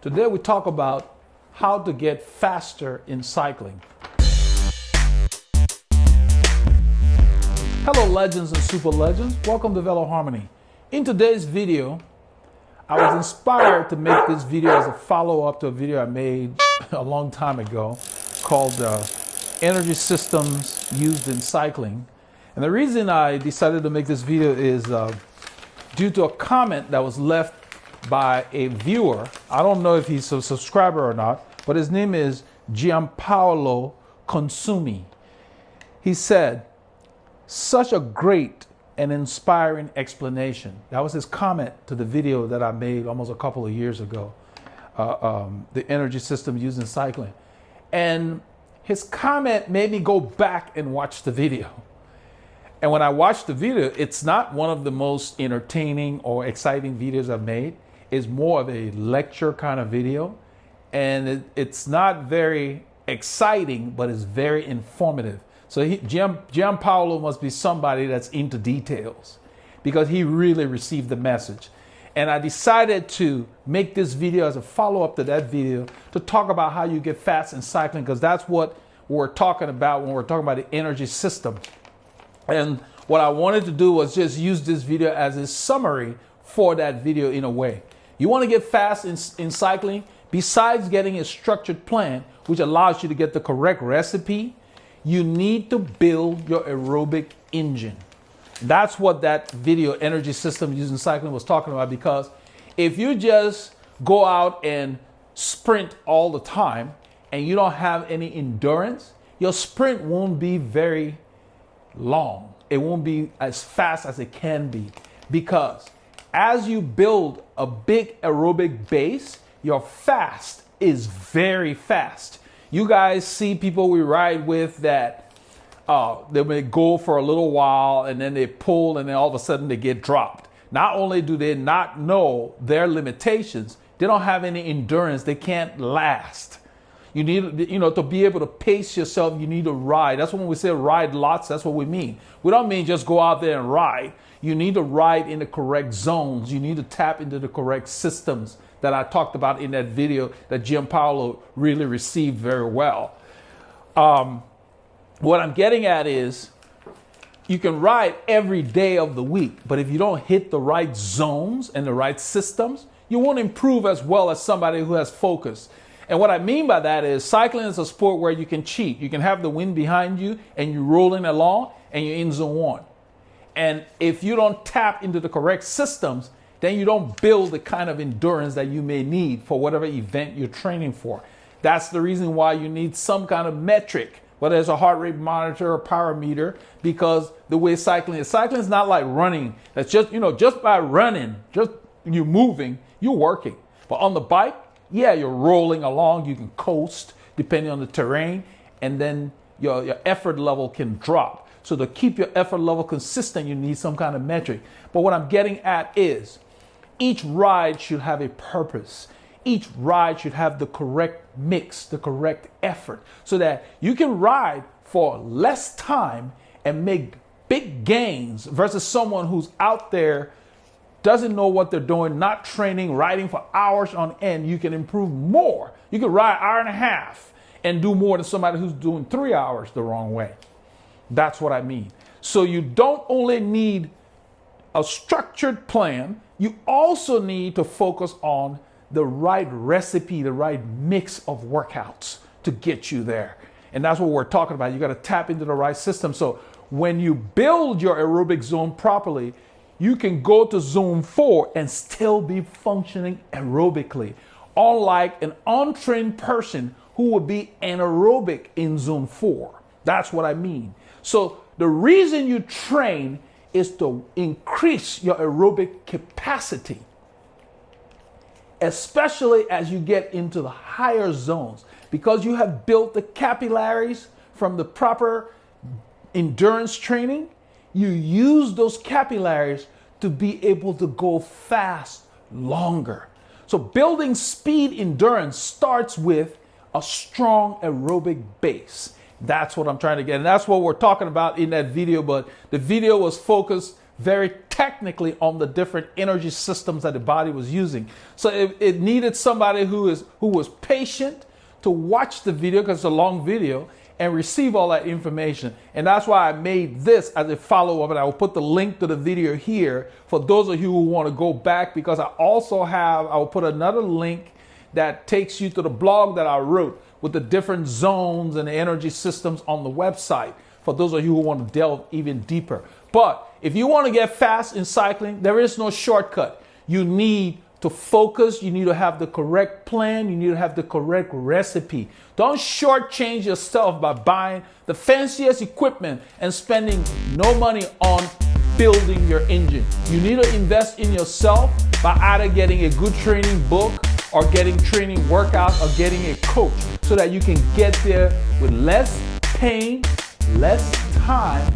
Today we talk about how to get faster in cycling. Hello legends and super legends, welcome to Veloharmony. In today's video, I was inspired to make this video as a follow-up to a video I made a long time ago called Energy Systems Used in Cycling. And the reason I decided to make this video is due to a comment that was left by a viewer. I don't know if he's a subscriber or not, but his name is Gianpaolo Consumi. He said, "Such a great and inspiring explanation." That was his comment to the video that I made almost a couple of years ago, the energy system used in cycling. And his comment made me go back and watch the video. And when I watched the video, it's not one of the most entertaining or exciting videos I've made. It's more of a lecture kind of video. And it's not very exciting, but it's very informative. So Gianpaolo must be somebody that's into details because he really received the message. And I decided to make this video as a follow-up to that video to talk about how you get fast in cycling, because that's what we're talking about when we're talking about the energy system. And what I wanted to do was just use this video as a summary for that video in a way. You want to get fast in cycling, besides getting a structured plan, which allows you to get the correct recipe, you need to build your aerobic engine. That's what that video, Energy System Using Cycling, was talking about, because if you just go out and sprint all the time and you don't have any endurance, your sprint won't be very long. It won't be as fast as it can be, because as you build a big aerobic base, your fast is very fast. You guys see people we ride with that they may go for a little while and then they pull and then all of a sudden they get dropped. Not only do they not know their limitations, they don't have any endurance. They can't last. You need, to be able to pace yourself, you need to ride. That's when we say ride lots, that's what we mean. We don't mean just go out there and ride. You need to ride in the correct zones. You need to tap into the correct systems that I talked about in that video that Gianpaolo really received very well. What I'm getting at is you can ride every day of the week, but if you don't hit the right zones and the right systems, you won't improve as well as somebody who has focus. And what I mean by that is cycling is a sport where you can cheat. You can have the wind behind you and you're rolling along and you're in zone one. And if you don't tap into the correct systems, then you don't build the kind of endurance that you may need for whatever event you're training for. That's the reason why you need some kind of metric, whether it's a heart rate monitor or power meter, because the way cycling is not like running. That's just, just by running, just you moving, you're working. But on the bike, yeah, you're rolling along, you can coast depending on the terrain, and then your effort level can drop. So to keep your effort level consistent, you need some kind of metric. But what I'm getting at is each ride should have a purpose. Each ride should have the correct mix, the correct effort, so that you can ride for less time and make big gains versus someone who's out there, doesn't know what they're doing, not training, riding for hours on end. You can improve more. You can ride an hour and a half and do more than somebody who's doing 3 hours the wrong way. That's what I mean. So you don't only need a structured plan, you also need to focus on the right recipe, the right mix of workouts to get you there. And that's what we're talking about. You got to tap into the right system. So when you build your aerobic zone properly, you can go to zone 4 and still be functioning aerobically. Unlike an untrained person who would be anaerobic in zone 4. That's what I mean. So the reason you train is to increase your aerobic capacity, especially as you get into the higher zones, because you have built the capillaries from the proper endurance training. You use those capillaries to be able to go fast longer. So building speed endurance starts with a strong aerobic base. That's what I'm trying to get. And that's what we're talking about in that video. But the video was focused very technically on the different energy systems that the body was using. So it needed somebody who was patient to watch the video, because it's a long video, and receive all that information. And that's why I made this as a follow-up, and I will put the link to the video here for those of you who want to go back, because I will put another link that takes you to the blog that I wrote with the different zones and the energy systems on the website for those of you who want to delve even deeper. But if you want to get fast in cycling, there is no shortcut. You need to focus. You need to have the correct plan. You need to have the correct recipe. Don't shortchange yourself by buying the fanciest equipment and spending no money on building your engine. You need to invest in yourself by either getting a good training book or getting training workouts or getting a coach, so that you can get there with less pain, less time,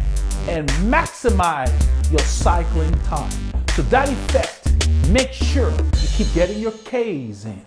and maximize your cycling time. To that effect, make sure you keep getting your K's in.